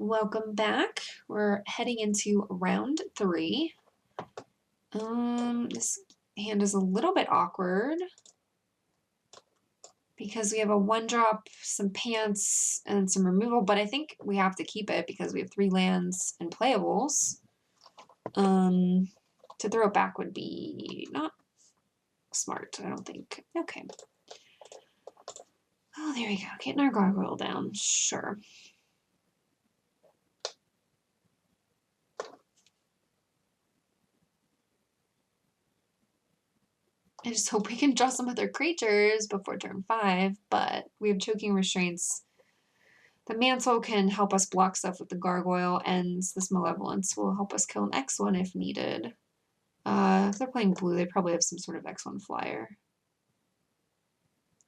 Welcome back. We're heading into round 3. This hand is a little bit awkward because we have a 1-drop, some pants, and some removal, but I think we have to keep it because we have 3 lands and playables. To throw it back would be not smart, I don't think. Okay. Oh, there we go. Getting our gargoyle down. Sure. I just hope we can draw some other creatures before turn 5, but we have choking restraints. The mantle can help us block stuff with the gargoyle, and this malevolence will help us kill an X1 if needed. If they're playing blue, they probably have some sort of X1 flyer.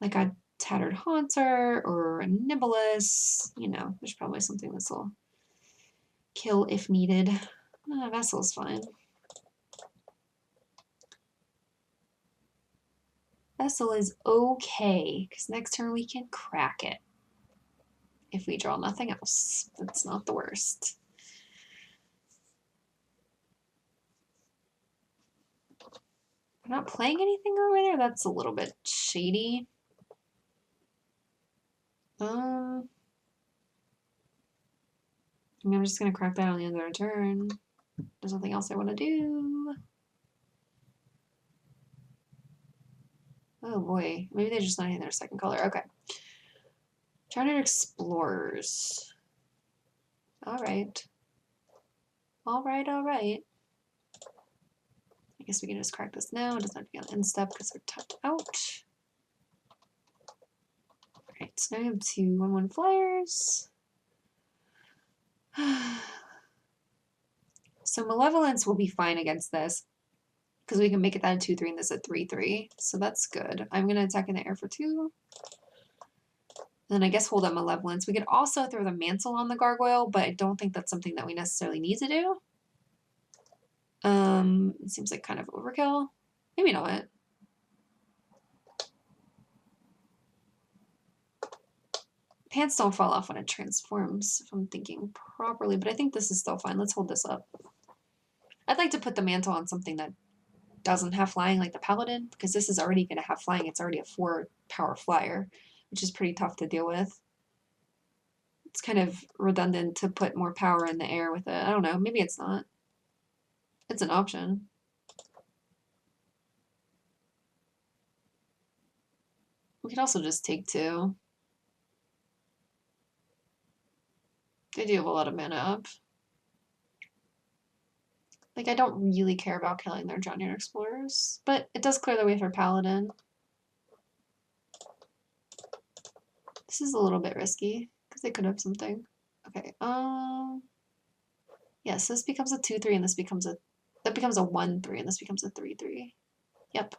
Like a Tattered Haunter or a Nibelus. You know, there's probably something this will kill if needed. Vessel's fine. Vessel is okay, because next turn we can crack it. If we draw nothing else. That's not the worst. We're not playing anything over there? That's a little bit shady. I'm just going to crack that on the end of our turn. There's nothing else I want to do. Oh boy. Maybe they're just not in their second color. Okay. Chartered Explorers. Alright. Alright. I guess we can just crack this now. It doesn't have to be on end step because they're tapped out. Alright, so now we have 2 1/1 flyers. So Malevolence will be fine against this because we can make it that a 2/3 and this a 3/3. So that's good. I'm going to attack in the air for 2. And then I guess hold up Malevolence. We could also throw the Mantle on the Gargoyle, but I don't think that's something that we necessarily need to do. It seems like kind of overkill. Maybe not. Pants don't fall off when it transforms, if I'm thinking properly, but I think this is still fine. Let's hold this up. I'd like to put the Mantle on something that doesn't have flying, like the Paladin, because this is already going to have flying. It's already a 4-power flyer, which is pretty tough to deal with. It's kind of redundant to put more power in the air with it. I don't know. Maybe it's not. It's an option. We could also just take 2. They do have a lot of mana up. Like, I don't really care about killing their Junior Explorers, but it does clear the way for Paladin. This is a little bit risky, because they could have something. Okay, yes, this becomes a 2/3, and this becomes a... That becomes a 1/3, and this becomes a 3/3. Yep.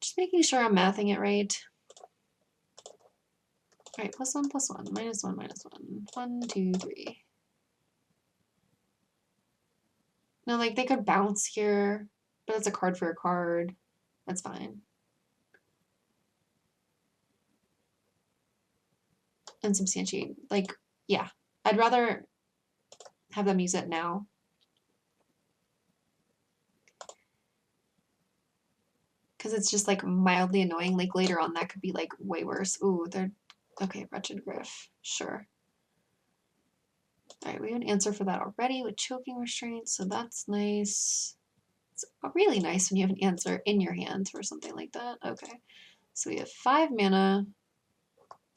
Just making sure I'm mathing it right. Alright, +1, +1, -1, -1. 1, 2, 3. No, like, they could bounce here, but that's a card for a card. That's fine. And substantiate. Like, yeah. I'd rather have them use it now. Because it's just, like, mildly annoying. Like, later on, that could be, like, way worse. Ooh, they're... Okay, Wretched Griff. Sure. Alright, we have an answer for that already with Choking Restraint, so that's nice. It's really nice when you have an answer in your hand for something like that. Okay. So we have 5 mana.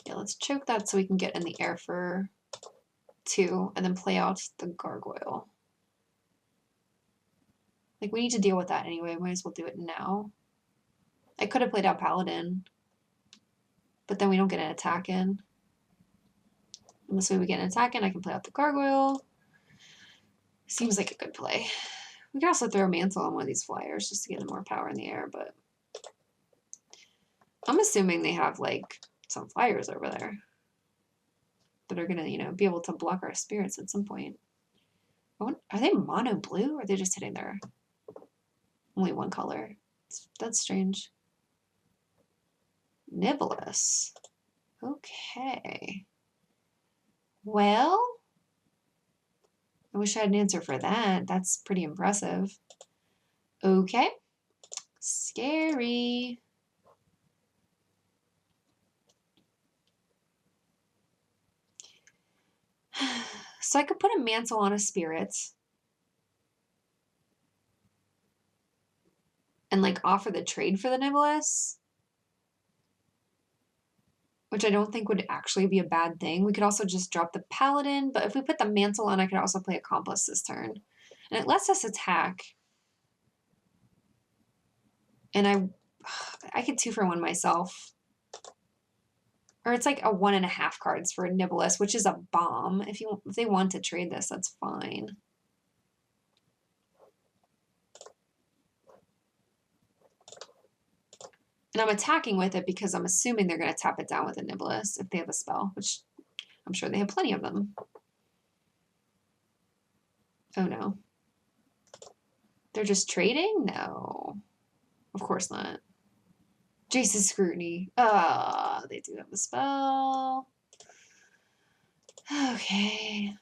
Yeah, let's choke that so we can get in the air for 2, and then play out the Gargoyle. Like, we need to deal with that anyway. Might as well do it now. I could have played out Paladin, but then we don't get an attack in. And this way we get an attack in, I can play out the Gargoyle. Seems like a good play. We could also throw a Mantle on one of these flyers just to get more power in the air, but I'm assuming they have, like, some flyers over there that are gonna, you know, be able to block our spirits at some point. Are they mono blue, or are they just hitting their only one color? That's strange. Nibelus. Okay. Well, I wish I had an answer for that. That's pretty impressive. Okay. Scary. So I could put a mantle on a spirit and like offer the trade for the Nimbus, which I don't think would actually be a bad thing. We could also just drop the Paladin, but if we put the mantle on, I could also play Accomplice this turn. And it lets us attack. And I could 2-for-1 myself. Or it's like a 1.5 cards for a Nibelus, which is a bomb. If they want to trade this, that's fine. And I'm attacking with it because I'm assuming they're going to tap it down with a Nibelus if they have a spell, which I'm sure they have plenty of them. Oh no. They're just trading? No. Of course not. Jace's Scrutiny. They do have a spell. Okay.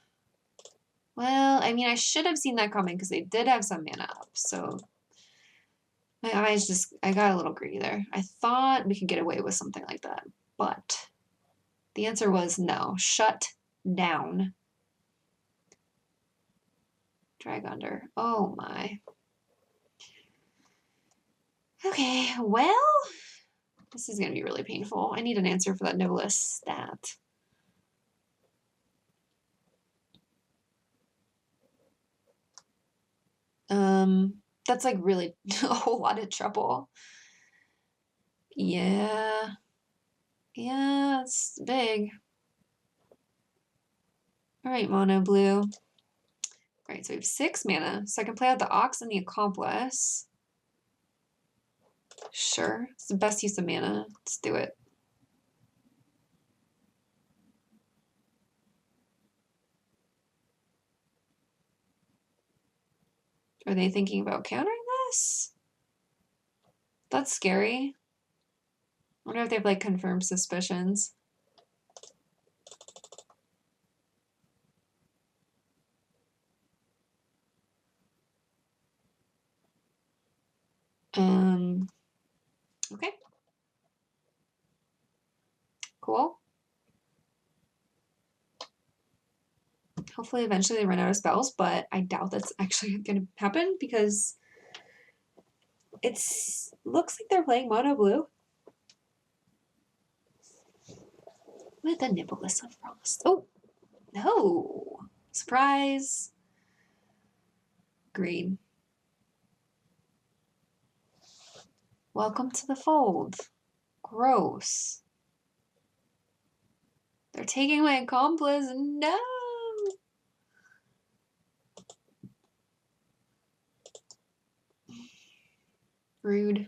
Well, I mean, I should have seen that coming because they did have some mana up, so my eyes just, I got a little greedy there. I thought we could get away with something like that, but the answer was no. Shut down. Dragonder. Oh my. Okay, well, this is going to be really painful. I need an answer for that Nibelus stat. That's like really a whole lot of trouble. Yeah. Yeah, it's big. All right, mono blue. All right, so we have 6 mana. So I can play out the Ox and the Accomplice. Sure, it's the best use of mana. Let's do it. Are they thinking about countering this? That's scary. I wonder if they have like confirmed suspicions. Okay. Cool. Hopefully eventually they run out of spells, but I doubt that's actually going to happen because looks like they're playing mono blue with a Nibelus of Frost. Oh, no. Surprise. Green. Welcome to the fold. Gross. They're taking my accomplice. No. Rude.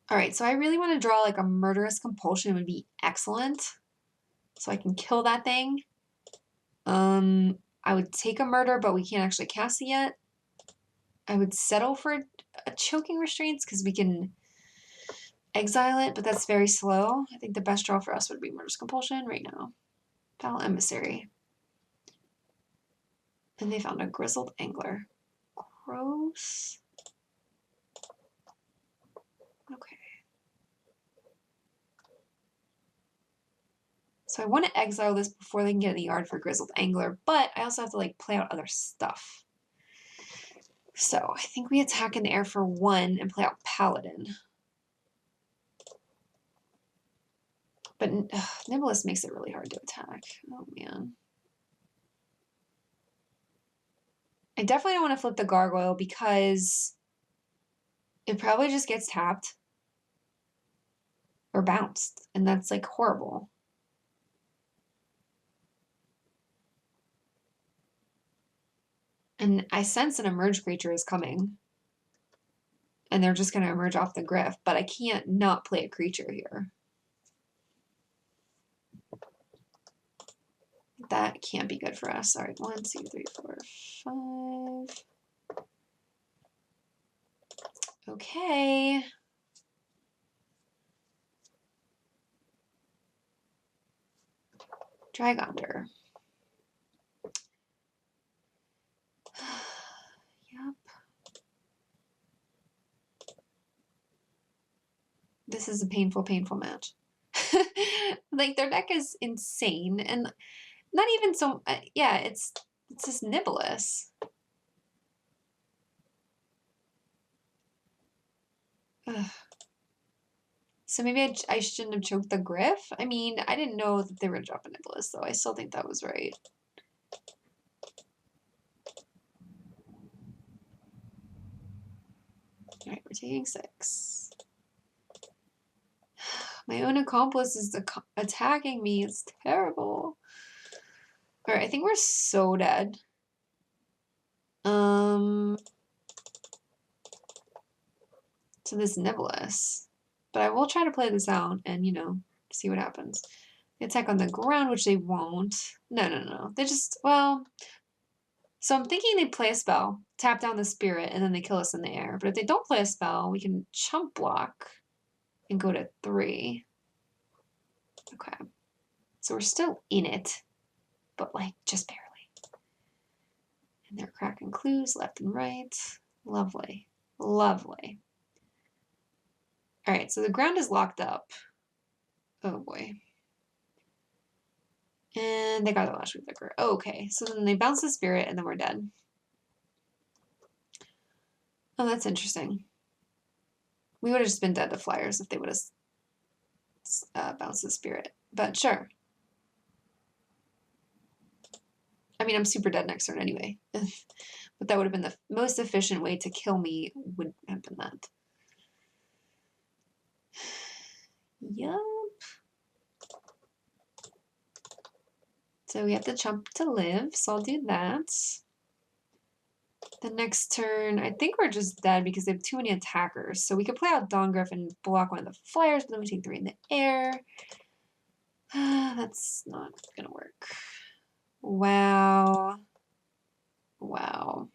All right, so I really want to draw like a Murderous Compulsion would be excellent. So I can kill that thing. I would take a murder, but we can't actually cast it yet. I would settle for a Choking Restraints because we can exile it, but that's very slow. I think the best draw for us would be Murderous Compulsion right now. Foul Emissary. And they found a Grizzled Angler. Gross. Okay. So I want to exile this before they can get in the yard for Grizzled Angler, but I also have to like play out other stuff. So I think we attack in the air for 1 and play out Paladin. But Nibelus makes it really hard to attack. Oh man. I definitely don't want to flip the Gargoyle because it probably just gets tapped or bounced, and that's like horrible. And I sense an emerge creature is coming. And they're just going to emerge off the Griff, but I can't not play a creature here. That can't be good for us. All right, 1, 2, 3, 4, 5. Okay. Dragonder. This is a painful, painful match. Like, their deck is insane, and not even so... yeah, it's just Nibelus. Ugh. So maybe I shouldn't have choked the Griff? I mean, I didn't know that they were dropping Nibelus, though. I still think that was right. Alright, we're taking 6. My own accomplice is attacking me. It's terrible. Alright, I think we're so dead. To this Nibelus. But I will try to play this out and, you know, see what happens. They attack on the ground, which they won't. No. They just, well... So I'm thinking they play a spell, tap down the spirit, and then they kill us in the air. But if they don't play a spell, we can chump block and go to 3. Okay. So we're still in it, but like just barely. And they're cracking clues left and right. Lovely. Lovely. All right, so the ground is locked up. Oh boy. And they got the last flicker. Oh, okay, so then they bounce the spirit and then we're dead. Oh, that's interesting. We would have just been dead to flyers if they would have bounced the spirit, but sure. I mean, I'm super dead next turn anyway. But that would have been the most efficient way to kill me, would have been that. Yup. So we have to chump to live, so I'll do that. The next turn, I think we're just dead because they have too many attackers. So we could play out Dongriff and block one of the flyers, but then we take 3 in the air. That's not gonna work. Wow. Wow.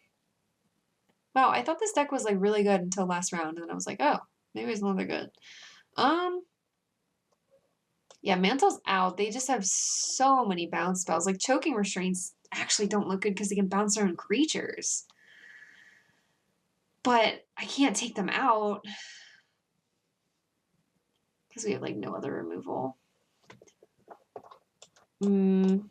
Wow, I thought this deck was like really good until last round, and then I was like, oh, maybe it's not that good. Yeah, Mantle's out. They just have so many bounce spells. Like, Choking Restraints actually don't look good because they can bounce their own creatures. But I can't take them out because we have, like, no other removal. I don't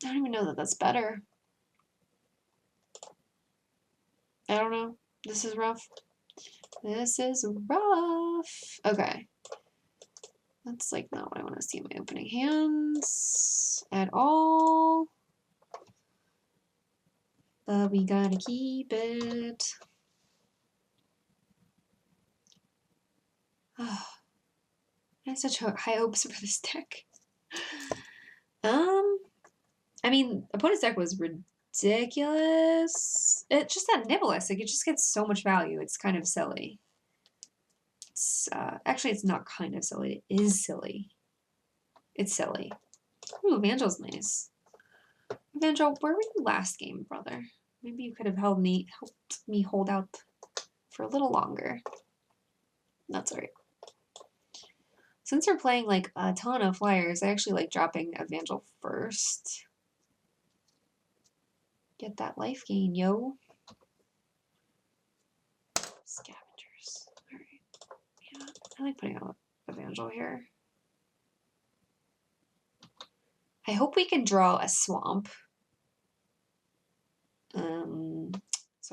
even know that that's better. I don't know. This is rough. This is rough. Okay. That's like not what I want to see in my opening hands at all. But we gotta keep it. I have such high hopes for this deck. I mean, opponent's deck was ridiculous. It just that Nibelus, like, it just gets so much value. It's kind of silly. It's actually, it's not kind of silly. It is silly. It's silly. Ooh, Evangel's nice. Evangel, where were you last game, brother? Maybe you could have helped me hold out for a little longer. That's all right. Since we're playing like a ton of flyers, I actually like dropping Evangel first. Get that life gain, yo. Scavengers. All right. Yeah, I like putting out Evangel here. I hope we can draw a swamp. So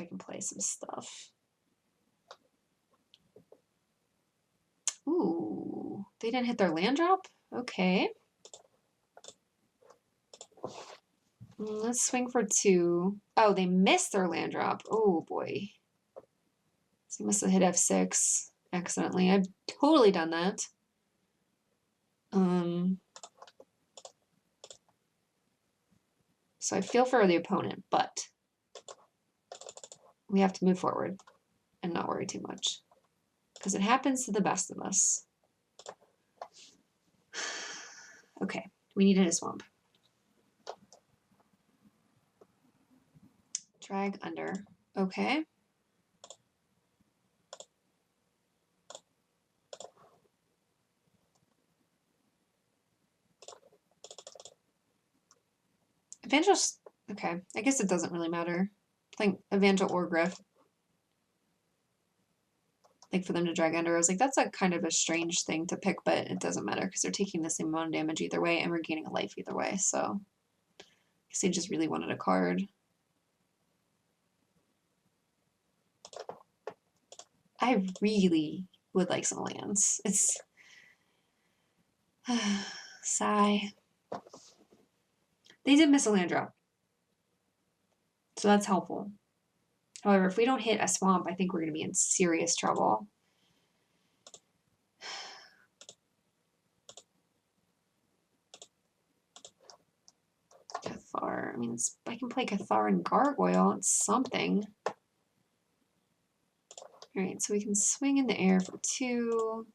I can play some stuff. Ooh, they didn't hit their land drop? Okay. Let's swing for 2. Oh, they missed their land drop. Oh boy. So they must have hit F6 accidentally. I've totally done that. So I feel for the opponent, but we have to move forward and not worry too much. Because it happens to the best of us. Okay, we needed a swamp. Drag under. Okay. Evangel, okay, I guess it doesn't really matter. Playing Evangel or Griff. like for them to drag under. I was like, that's a kind of a strange thing to pick, but it doesn't matter because they're taking the same amount of damage either way, and we're gaining a life either way. So I guess they just really wanted a card. I really would like some lands. It's sigh. They did miss a land drop, so that's helpful. However, if we don't hit a swamp, I think we're going to be in serious trouble. Cathar. I mean, I can play Cathar and Gargoyle. It's something. Alright, so we can swing in the air for 2.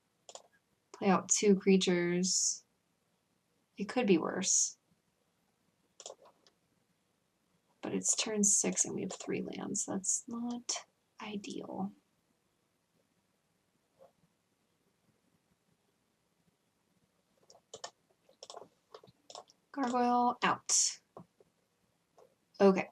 Play out 2 creatures. It could be worse. But it's turn 6 and we have 3 lands. That's not ideal. Gargoyle out. Okay.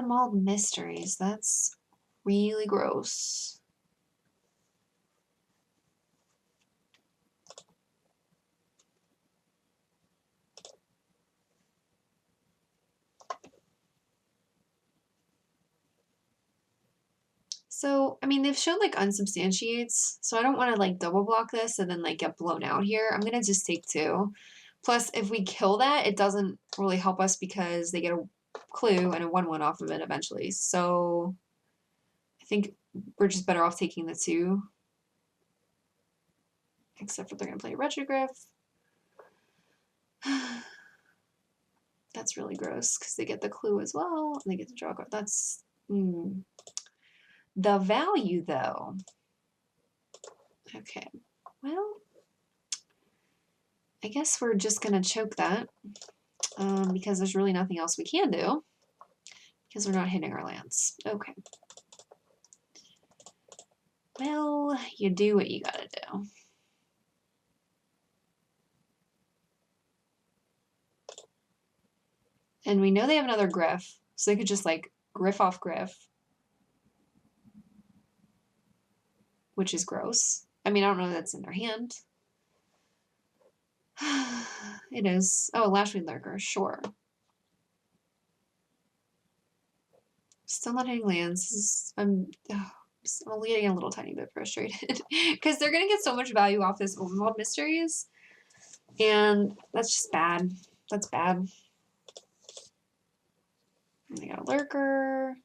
Mauled Mysteries. That's really gross. So, I mean, they've shown like unsubstantiates, so I don't want to like double block this and then like get blown out here. I'm gonna just take 2. Plus, if we kill that, it doesn't really help us because they get a clue and a 1/1 off of it eventually. So I think we're just better off taking the 2. Except for they're gonna play Retrogriff. That's really gross because they get the clue as well and they get to draw a card. That's the value though. Okay, well, I guess we're just gonna choke that because there's really nothing else we can do because we're not hitting our lands. Okay. Well, you do what you gotta do. And we know they have another Griff, so they could just like Griff off Griff. Which is gross. I mean, I don't know if that's in their hand. It is. Oh, Lashweed Lurker, sure. Still not hitting lands. I'm only getting a little tiny bit frustrated because they're gonna get so much value off this Overwhelmed Mysteries, and that's just bad. That's bad. And they got a Lurker.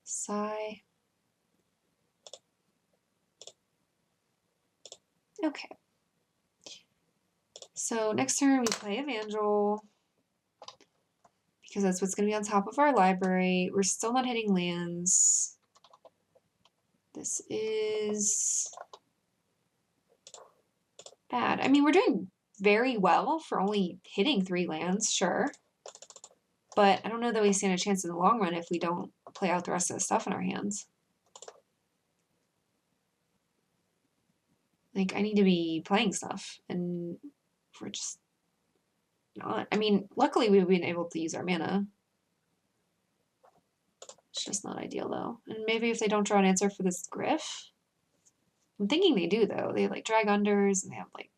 Sigh. Okay. So next turn we play Evangel because that's what's going to be on top of our library. We're still not hitting lands. This is bad. I mean, we're doing very well for only hitting 3 lands, sure. But I don't know that we stand a chance in the long run if we don't play out the rest of the stuff in our hands. Like, I need to be playing stuff, and we're just not. I mean, luckily we've been able to use our mana. It's just not ideal, though. And maybe if they don't draw an answer for this Griff. I'm thinking they do, though. They have, like, Drag Unders, and they have, like,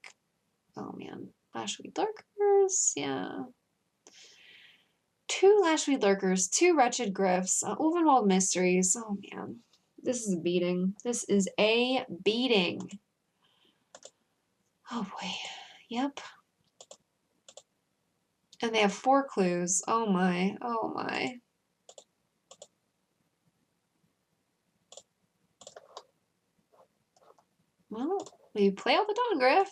oh, man, Lashweed Lurkers, yeah. 2 Lashweed Lurkers, 2 Wretched Griffs, Ulvenwald Mysteries. Oh, man. This is a beating. This is a beating. Oh, boy. Yep. And they have 4 clues. Oh, my. Oh, my. Well, we play out the Dawn Griff,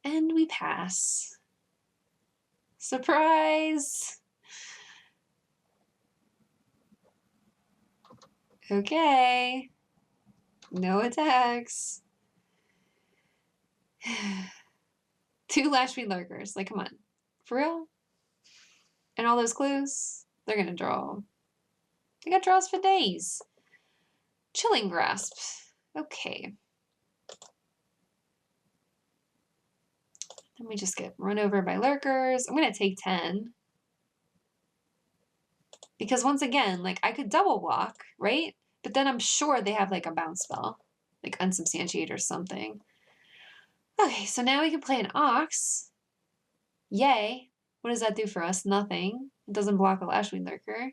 and we pass. Surprise! Okay. No attacks. 2 Lashweed Lurkers. Like, come on. For real? And all those clues? They're gonna draw. They got draws for days. Chilling Grasp. Okay. Then we just get run over by lurkers. I'm going to take 10. Because once again, like, I could double block, right? But then I'm sure they have, like, a bounce spell. Like, Unsubstantiate or something. Okay, so now we can play an Ox. Yay. What does that do for us? Nothing. It doesn't block a Lashwing Lurker.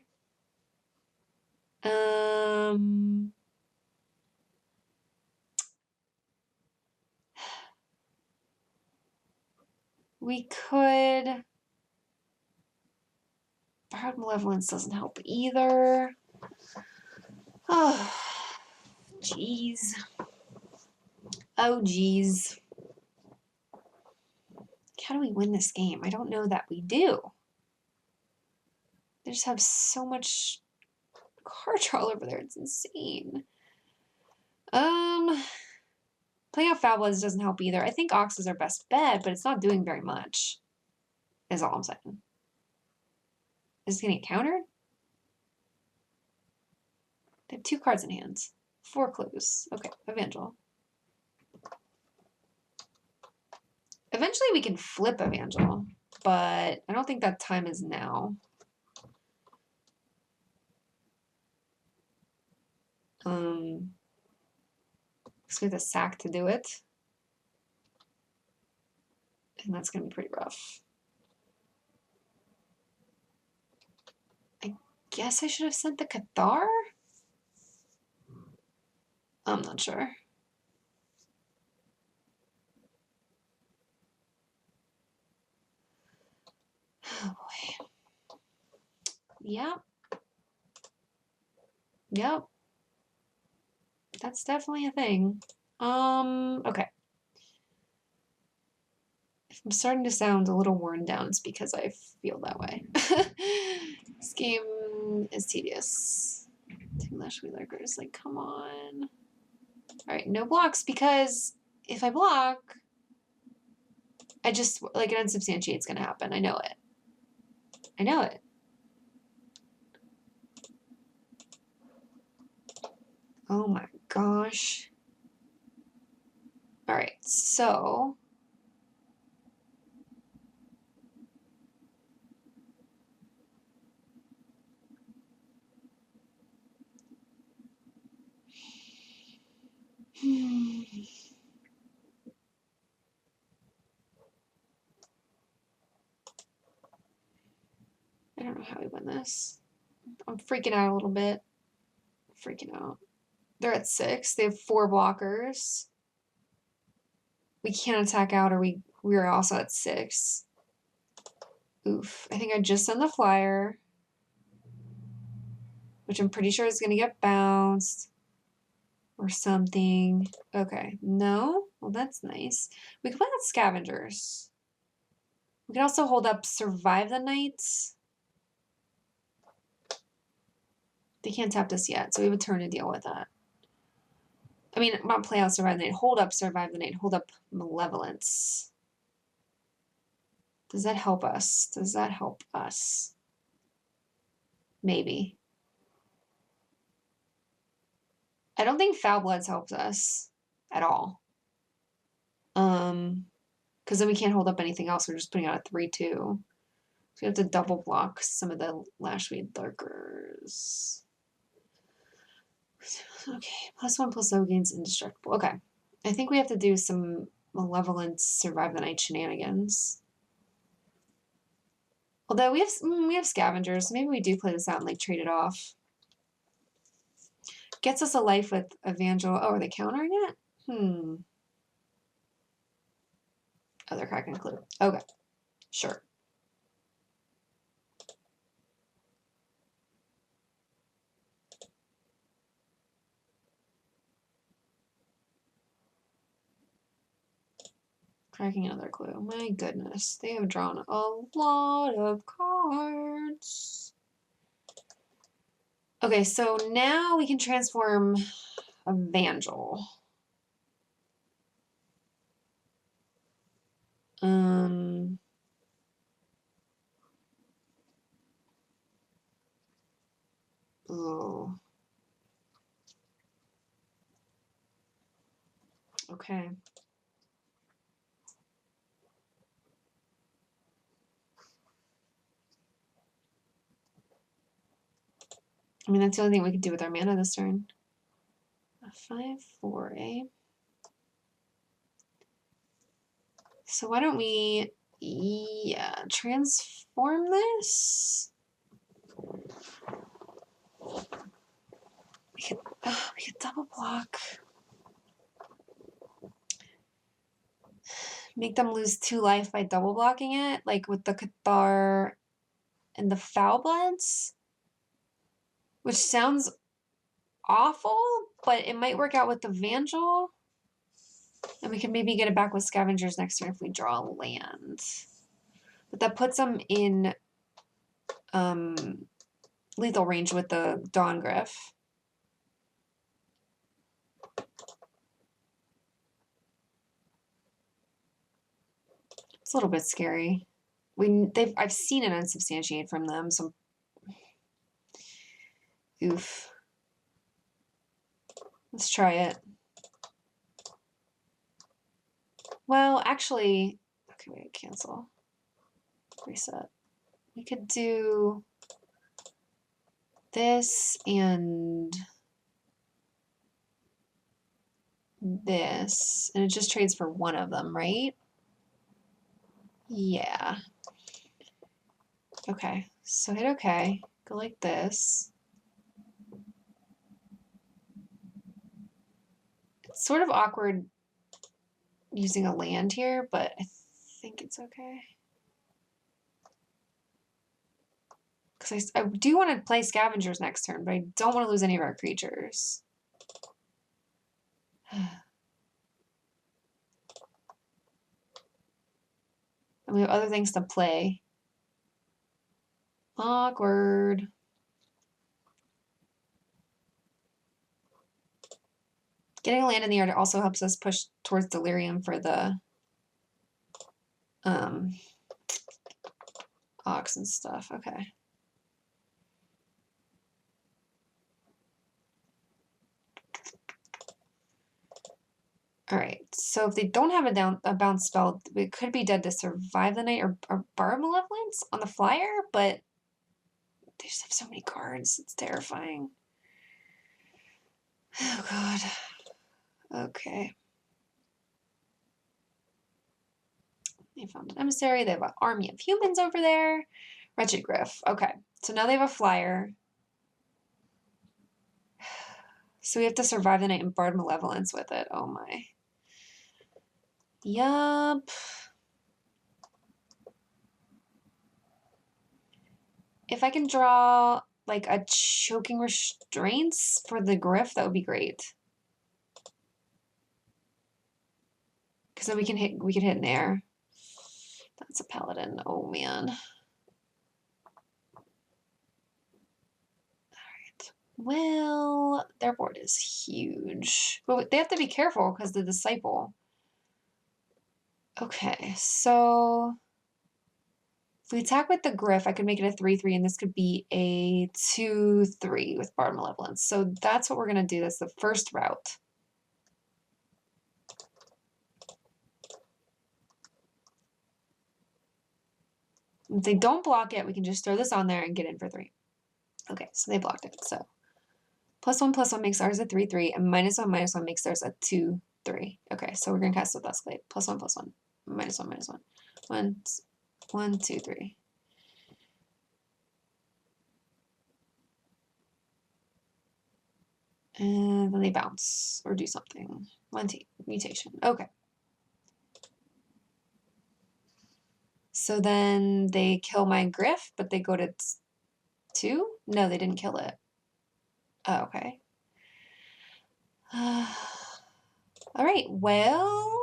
We could... Borrowed Malevolence doesn't help either. Oh, jeez. Oh, jeez. How do we win this game? I don't know that we do. They just have so much card draw over there. It's insane. Playing out Foul Bloods doesn't help either. I think Ox is our best bet, but it's not doing very much. Is all I'm saying. Is it getting countered? They have 2 cards in hand. 4 clues. Okay, Evangel. Eventually we can flip Evangel, but I don't think that time is now. Because we have to sack to do it. And that's going to be pretty rough. I guess I should have sent the Cathar? I'm not sure. Oh boy. Yep. Yep. That's definitely a thing. Okay. If I'm starting to sound a little worn down, it's because I feel that way. This game is tedious. 2 Lashwing Lurkers, like, come on. Alright, no blocks, because if I block, I just, like, an Unsubstantiate's gonna happen. I know it. I know it. Oh my gosh. Alright, so... I don't know how we win this. I'm freaking out a little bit. Freaking out. They're at 6. They have 4 blockers. We can't attack out, or we're also at 6. Oof. I think I just sent the flyer, which I'm pretty sure is going to get bounced or something. Okay. No? Well, that's nice. We can play out Scavengers. We can also hold up Survive the Night. They can't tap this yet, so we have a turn to deal with that. I mean, not play out Survive the Night. Hold up Survive the Night. Hold up Malevolence. Does that help us? Does that help us? Maybe. I don't think Foul Bloods helps us at all. Because then we can't hold up anything else. We're just putting out a 3-2. So we have to double block some of the Lashweed Lurkers. Okay, +1/+0 gains indestructible. Okay. I think we have to do some Malevolence Survive the Night shenanigans. Although we have Scavengers, so maybe we do play this out and like trade it off. Gets us a life with Evangel. Oh, are they countering it? Oh, they're cracking a clue. Okay. Sure. Cracking another clue. My goodness. They have drawn a lot of cards. Okay, so now we can transform Evangel. Oh. Okay. I mean, that's the only thing we could do with our mana this turn. A 5/4, eh? So why don't we, yeah, transform this? We could double block. Make them lose 2 life by double blocking it, like with the Cathar and the Foul Bloods, which sounds awful, but it might work out with the Vangel. And we can maybe get it back with Scavengers next turn if we draw land. But that puts them in lethal range with the Dawn Griff. It's a little bit scary. I've seen it unsubstantiated from them, so oof. Let's try it. Well, actually, okay, wait, cancel. Reset. We could do this and this, and it just trades for one of them, right? Yeah. Okay, so hit okay. Go like this. It's sort of awkward using a land here, but I think it's okay. Because I do want to play Scavengers next turn, but I don't want to lose any of our creatures. And we have other things to play. Awkward. Getting a land in the yard also helps us push towards Delirium for the Ox and stuff. Okay. All right. So if they don't have a bounce spell, it could be dead to survive the night or Borrow Malevolence on the flyer, but they just have so many cards. It's terrifying. Oh god. Okay. They found an emissary. They have an army of humans over there. Wretched Griff. Okay. So now they have a flyer. So we have to survive the night and Bard Malevolence with it. Oh my. Yup. If I can draw like a Choking Restraints for the Griff, that would be great. Because then we can hit in there. That's a Paladin. Oh man. Alright. Well, their board is huge. But they have to be careful because the Disciple. Okay, so if we attack with the Griff, I could make it a 3/3, and this could be a 2/3 with Bard Malevolence. So that's what we're going to do. That's the first route. If they don't block it, we can just throw this on there and get in for 3. Okay, so they blocked it. So +1/+1 makes ours a 3/3, and -1/-1 makes theirs a 2/3. Okay, so we're going to cast with Escalate. +1/+1. -1/-1. 1, 2, 3. And then they bounce or do something. Mutation. Okay. So then they kill my Griff, but they go to 2? No, they didn't kill it. Oh, okay. All right, well,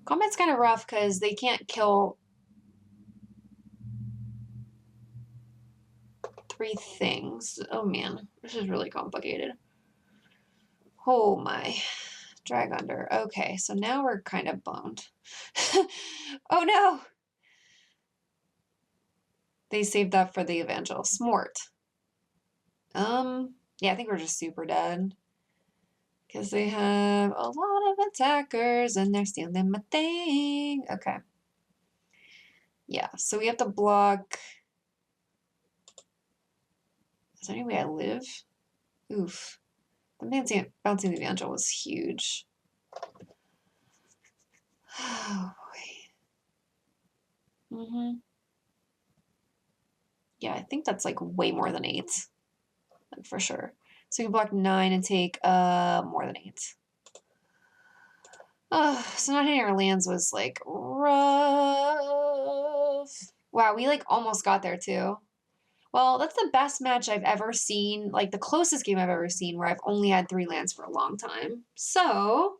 combat's kind of rough because they can't kill 3 things. Oh man, this is really complicated. Oh my. Drag under. Okay, so now we're kind of boned. Oh no! They saved that for the Evangel. Smart. Yeah, I think we're just super dead. Because they have a lot of attackers and they're stealing my thing. Okay. Yeah, so we have to block. Is there any way I live? Oof. The bouncing the Evangel was huge. Oh boy. Yeah, I think that's like way more than 8. Like for sure. So we can block 9 and take more than 8. So not hitting our lands was like rough. Wow, we like almost got there too. Well, that's the best match I've ever seen, like the closest game I've ever seen where I've only had 3 lands for a long time. So,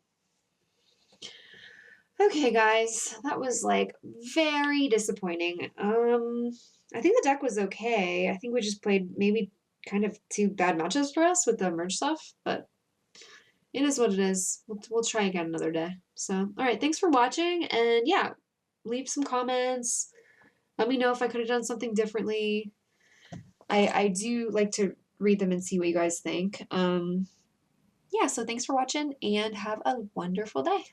okay guys, that was like very disappointing. I think the deck was okay. I think we just played maybe kind of 2 bad matches for us with the merge stuff, but it is what it is. We'll try again another day. So, all right, thanks for watching, and yeah, leave some comments. Let me know if I could have done something differently. I do like to read them and see what you guys think. Yeah, so thanks for watching, and have a wonderful day.